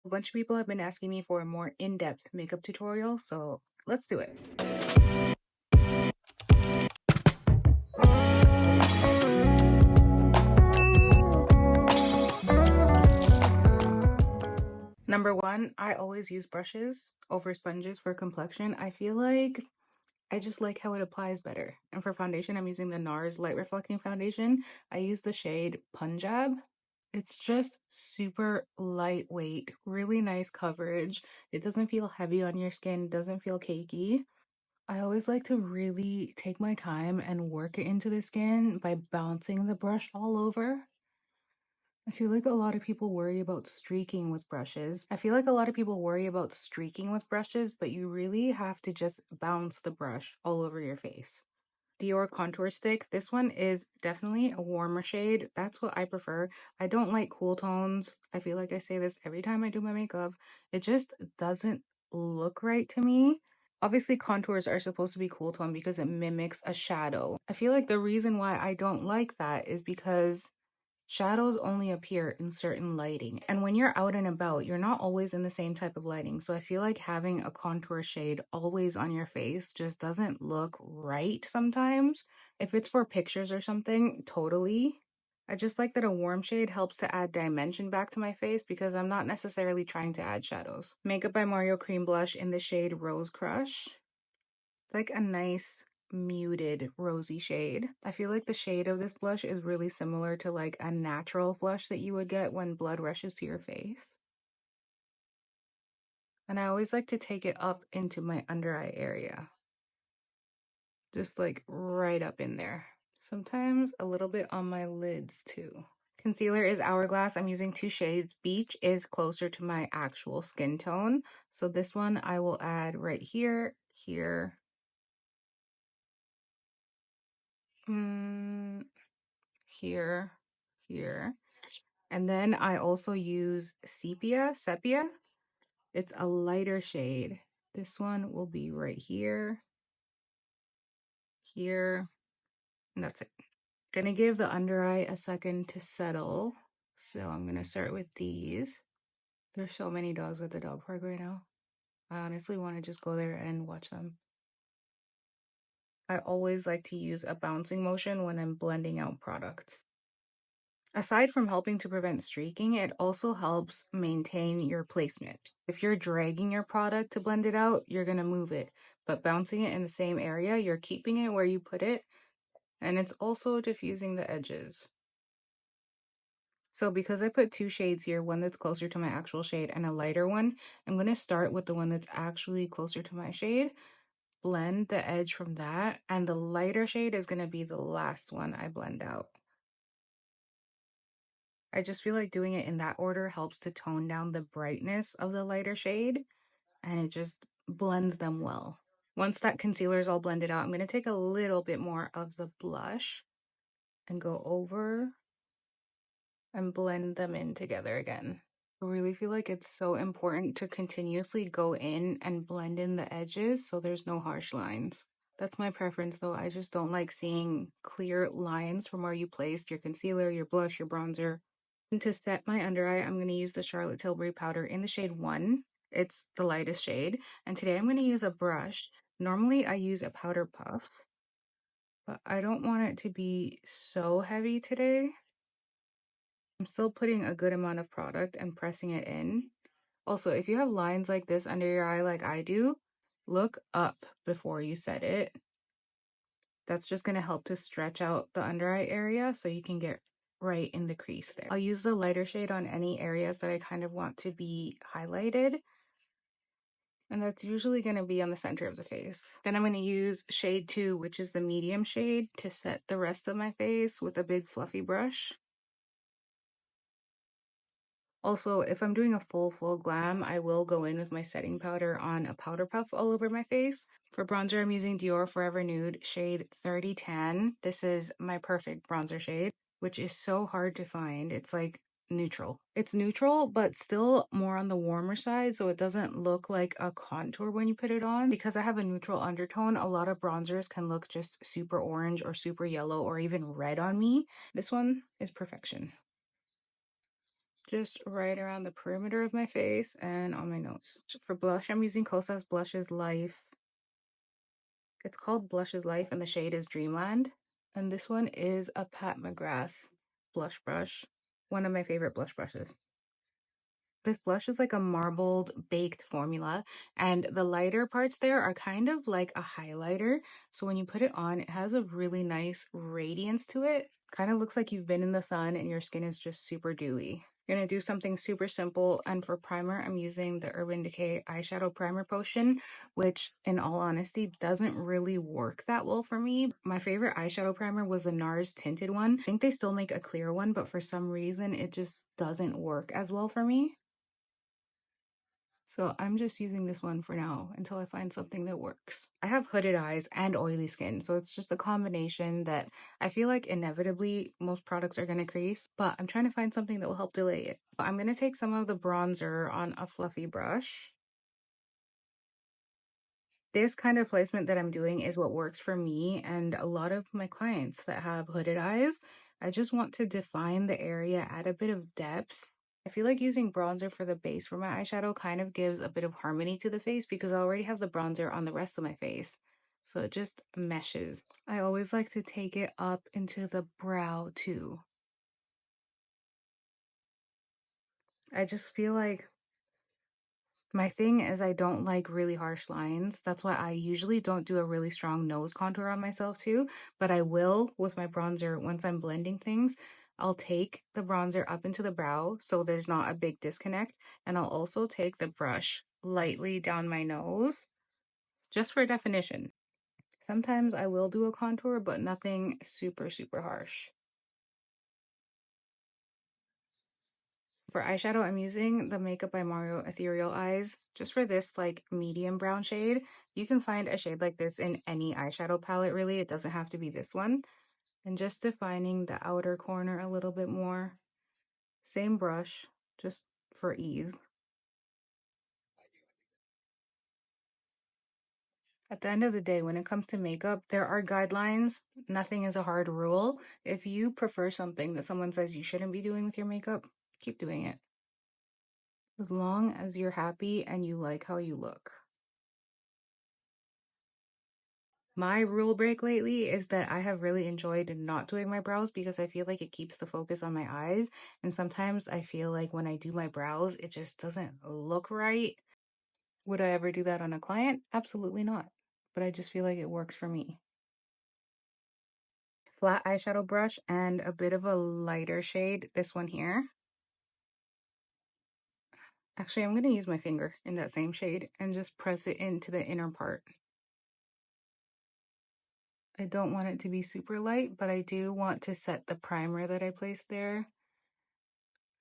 A bunch of people have been asking me for a more in-depth makeup tutorial, so let's do it. Number one, I always use brushes over sponges for complexion. I feel like I just like how it applies better. And for foundation, I'm using the NARS Light Reflecting Foundation. I use the shade Punjab. It's just super lightweight, really nice coverage. It doesn't feel heavy on your skin, doesn't feel cakey. I always like to really take my time and work it into the skin by bouncing the brush all over. I feel like a lot of people worry about streaking with brushes. but you really have to just bounce the brush all over your face. Dior contour stick. This one is definitely a warmer shade. That's what I prefer. I don't like cool tones. I feel like I say this every time I do my makeup. It just doesn't look right to me. Obviously, contours are supposed to be cool tone because it mimics a shadow. I feel like the reason why I don't like that is because shadows only appear in certain lighting. And when you're out and about, you're not always in the same type of lighting. So I feel like having a contour shade always on your face just doesn't look right sometimes. If it's for pictures or something, totally. I just like that a warm shade helps to add dimension back to my face because I'm not necessarily trying to add shadows. Makeup by Mario Cream Blush in the shade Rose Crush. It's like a nice muted rosy shade. I feel like the shade of this blush is really similar to like a natural blush that you would get when blood rushes to your face. And I always like to take it up into my under eye area. Just like right up in there. Sometimes a little bit on my lids too. Concealer is Hourglass. I'm using two shades. Beach is closer to my actual skin tone. So this one I will add right here, here. Here, here. And then I also use sepia. It's a lighter shade. This one will be right here, here, and that's it. Gonna give the under eye a second to settle. So I'm gonna start with these. There's so many dogs at the dog park right now. I honestly want to just go there and watch them. I always like to use a bouncing motion when I'm blending out products. Aside from helping to prevent streaking, it also helps maintain your placement. If you're dragging your product to blend it out, you're going to move it. But bouncing it in the same area, you're keeping it where you put it, and it's also diffusing the edges. So because I put two shades here, one that's closer to my actual shade and a lighter one, I'm going to start with the one that's actually closer to my shade, blend the edge from that, and the lighter shade is going to be the last one I blend out. I just feel like doing it in that order helps to tone down the brightness of the lighter shade, and it just blends them well. Once that concealer is all blended out, I'm going to take a little bit more of the blush and go over and blend them in together again. I really feel like it's so important to continuously go in and blend in the edges so there's no harsh lines. That's my preference though. I just don't like seeing clear lines from where you placed your concealer, your blush, your bronzer. And to set my under eye, I'm going to use the Charlotte Tilbury powder in the shade 1. It's the lightest shade. And today I'm going to use a brush. Normally I use a powder puff, but I don't want it to be so heavy today. I'm still putting a good amount of product and pressing it in. Also, if you have lines like this under your eye like I do, look up before you set it. That's just going to help to stretch out the under eye area so you can get right in the crease there. I'll use the lighter shade on any areas that I kind of want to be highlighted. And that's usually going to be on the center of the face. Then I'm going to use shade 2, which is the medium shade, to set the rest of my face with a big fluffy brush. Also, if I'm doing a full glam, I will go in with my setting powder on a powder puff all over my face. For bronzer, I'm using Dior Forever Nude shade 30 Tan. This is my perfect bronzer shade, which is so hard to find. It's like neutral. It's neutral, but still more on the warmer side, so it doesn't look like a contour when you put it on. Because I have a neutral undertone, a lot of bronzers can look just super orange or super yellow or even red on me. This one is perfection. just right around the perimeter of my face and on my nose. For blush, I'm using Kosas Blushes Life. It's called Blushes Life and the shade is Dreamland. And this one is a Pat McGrath blush brush, one of my favorite blush brushes. This blush is like a marbled baked formula, and the lighter parts there are kind of like a highlighter. So when you put it on, it has a really nice radiance to it. Kind of looks like you've been in the sun and your skin is just super dewy. Gonna do something super simple, and for primer, I'm using the Urban Decay Eyeshadow Primer Potion, which in all honesty doesn't really work that well for me. My favorite eyeshadow primer was the NARS tinted one. I think they still make a clear one, but for some reason it just doesn't work as well for me. So I'm just using this one for now until I find something that works. I have hooded eyes and oily skin, so it's just a combination that I feel like inevitably most products are going to crease, but I'm trying to find something that will help delay it. I'm going to take some of the bronzer on a fluffy brush. This kind of placement that I'm doing is what works for me and a lot of my clients that have hooded eyes. I just want to define the area, add a bit of depth. I feel like using bronzer for the base for my eyeshadow kind of gives a bit of harmony to the face because I already have the bronzer on the rest of my face. So it just meshes. I always like to take it up into the brow too. I just feel like my thing is I don't like really harsh lines. That's why I usually don't do a really strong nose contour on myself too, but I will with my bronzer once I'm blending things. I'll take the bronzer up into the brow so there's not a big disconnect, and I'll also take the brush lightly down my nose just for definition. Sometimes I will do a contour, but nothing super, super harsh. For eyeshadow, I'm using the Makeup by Mario Ethereal Eyes just for this like medium brown shade. You can find a shade like this in any eyeshadow palette really. It doesn't have to be this one. And just defining the outer corner a little bit more. Same brush, just for ease. At the end of the day, when it comes to makeup, there are guidelines. Nothing is a hard rule. If you prefer something that someone says you shouldn't be doing with your makeup, keep doing it. As long as you're happy and you like how you look. My rule break lately is that I have really enjoyed not doing my brows because I feel like it keeps the focus on my eyes. And sometimes I feel like when I do my brows, it just doesn't look right. Would I ever do that on a client? Absolutely not. But I just feel like it works for me. Flat eyeshadow brush and a bit of a lighter shade, this one here. Actually, I'm going to use my finger in that same shade and just press it into the inner part. I don't want it to be super light, but I do want to set the primer that I placed there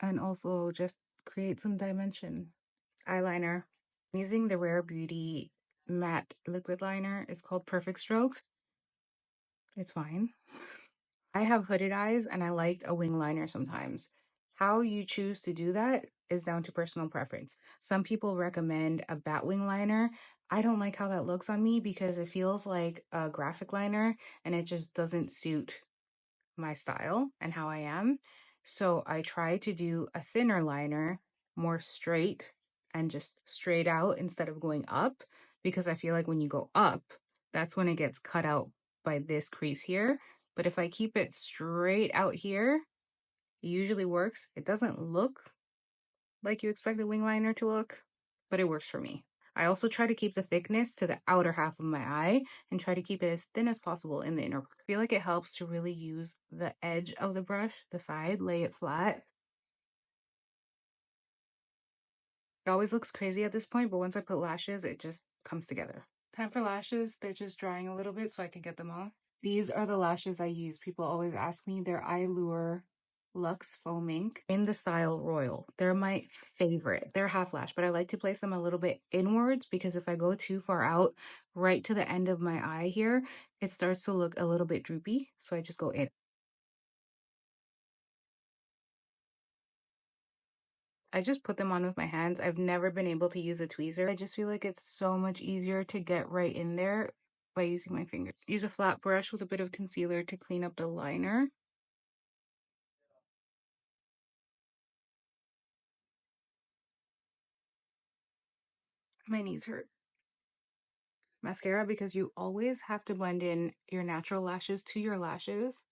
and also just create some dimension. Eyeliner. I'm using the Rare Beauty matte liquid liner. It's called Perfect Strokes. It's fine. I have hooded eyes and I like a wing liner sometimes. How you choose to do that is down to personal preference. Some people recommend a bat wing liner. I don't like how that looks on me because it feels like a graphic liner and it just doesn't suit my style and how I am. So I try to do a thinner liner, more straight and just straight out instead of going up, because I feel like when you go up, that's when it gets cut out by this crease here. But if I keep it straight out here, it usually works. It doesn't look like you expect a wing liner to look, but it works for me. I also try to keep the thickness to the outer half of my eye and try to keep it as thin as possible in the inner. I feel like it helps to really use the edge of the brush, the side, lay it flat. It always looks crazy at this point, but once I put lashes, it just comes together. Time for lashes. They're just drying a little bit so I can get them off. These are the lashes I use. People always ask me. They're Eyelure Luxe Foam Ink in the style Royal. They're my favorite. They're half lash, but I like to place them a little bit inwards because if I go too far out right to the end of my eye here, it starts to look a little bit droopy. So I just go in. I just put them on with my hands. I've never been able to use a tweezer. I just feel like it's so much easier to get right in there by using my finger. Use a flat brush with a bit of concealer to clean up the liner. My knees hurt. Mascara, because you always have to blend in your natural lashes to your lashes.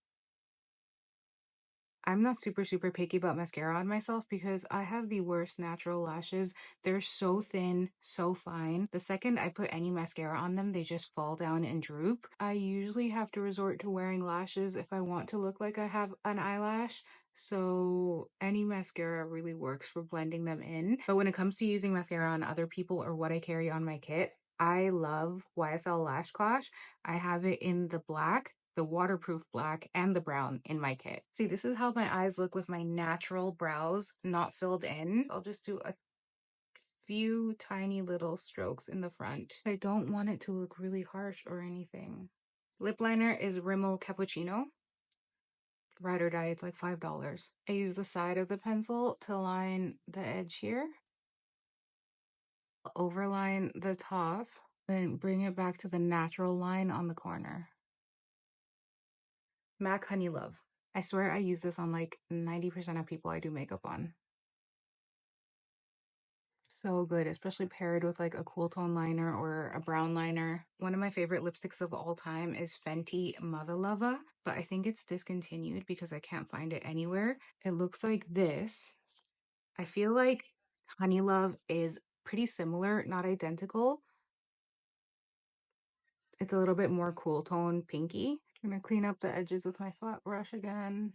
I'm not super picky about mascara on myself because I have the worst natural lashes. They're so thin, so fine. The second I put any mascara on them, they just fall down and droop. I usually have to resort to wearing lashes if I want to look like I have an eyelash. So any mascara really works for blending them in. But when it comes to using mascara on other people or what I carry on my kit, I love YSL Lash Clash. I have it in the black, the waterproof black, and the brown in my kit. See, this is how my eyes look with my natural brows not filled in. I'll just do a few tiny little strokes in the front. I don't want it to look really harsh or anything. Lip liner is Rimmel Cappuccino. Ride or die, it's like $5. I use the side of the pencil to line the edge here. Overline the top, then bring it back to the natural line on the corner. MAC Honey Love. I swear I use this on like 90% of people I do makeup on. So good, especially paired with like a cool tone liner or a brown liner. One of my favorite lipsticks of all time is Fenty Mother Lover, but I think it's discontinued because I can't find it anywhere. It looks like this. I feel like Honey Love is pretty similar, not identical. It's a little bit more cool tone pinky. I'm gonna clean up the edges with my flat brush again.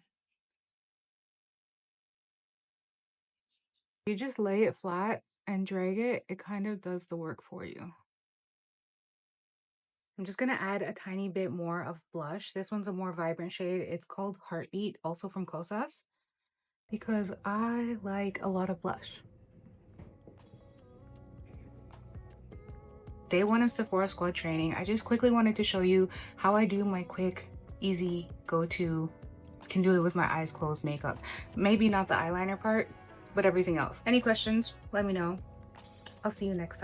You just lay it flat and drag it, it kind of does the work for you. I'm just gonna add a tiny bit more of blush. This one's a more vibrant shade. It's called Heartbeat, also from Kosas, because I like a lot of blush. Day one of Sephora Squad training, I just quickly wanted to show you how I do my quick, easy, go-to, can do it with my eyes closed makeup. Maybe not the eyeliner part, but everything else. Any questions, let me know. I'll see you next time.